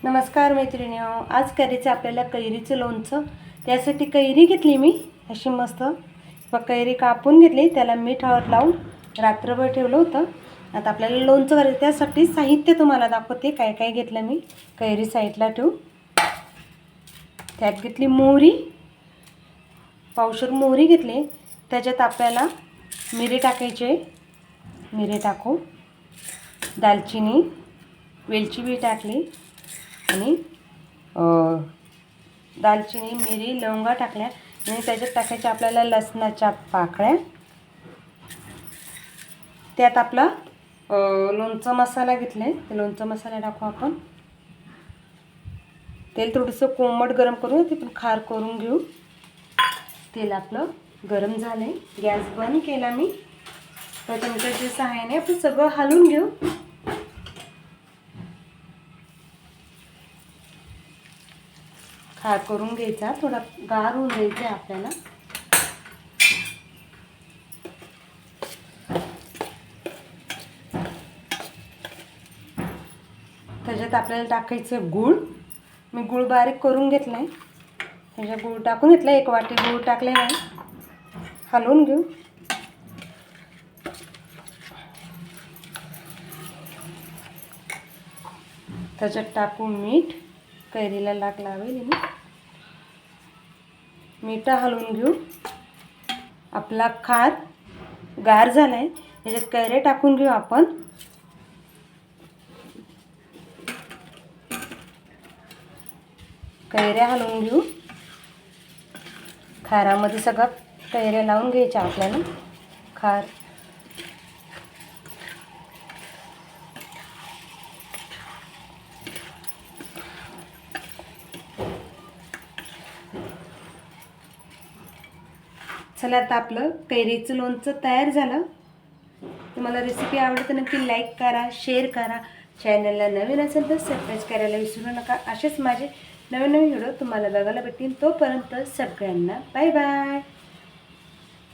नमस्कार मैत्रिणींनो, आज करायचं आपल्याला कैरीचं लोणचं। त्यासाठी कैरी घेतली मी अशी मस्त, कैरी कापून घेतली, त्याला मीठ हळद लावून रात्रभर ठेवलं होतं। आता आपल्याला लोणचं करायचं, त्यासाठी साहित्य तुम्हाला दाखवते काय काय घेतलं मी। कैरी साईडला ठेवू, त्यात घेतली मोहरी, पावशर मोहरी घेतली। त्याच्यात आपल्याला मिरे टाकायचे, मिरे टाकू, दालचिनी, वेलची बी टाकली आणि दालचिनी, मिरी, लवंगा टाकल्या आणि त्याच्यात टाकायच्या आपल्याला लसणाच्या पाकळ्या। त्यात आपला लोणचं मसाला घेतलाय, ते लोणचं मसाला टाकू आपण। तेल थोडंसं कोमट गरम करू, ते पण खार करून घेऊ। तेल आपलं गरम झालंय, गॅस बंद केला मी। तर चमच्याच्या सहाय्याने आपण सगळं हलवून घेऊ। खार करून घ्यायचा, थोडा गार होऊन द्यायचा आपल्याला। त्याच्यात आपल्याला टाकायचं गूळ, मी गूळ बारीक करून घेतलाय। त्याच्यात गूळ टाकून घेतला, 1 वाटी गूळ टाकलेला आहे, हलवून घेऊ। त्याच्यात टाकू मीठ, कैरीला लाग लावेल मीठ, हलवून घेऊ। आपला खार गार झालाय, त्याच्यात कैऱ्या टाकून घेऊ आपण। कैऱ्या हलवून घेऊ, खारामध्ये सगळं कैऱ्या लावून घ्यायच्या आपल्याला। खार चला, आता आपलं कैरीचं लोणचं तयार झालं। तुम्हाला रेसिपी आवडली तर नक्की लाईक करा, शेअर करा। चॅनलला नवीन असेल तर सबस्क्राईब करायला विसरू नका। असेच माझे नवीन व्हिडिओ तुम्हाला बघायला भेटतील। तोपर्यंत सगळ्यांना बाय बाय।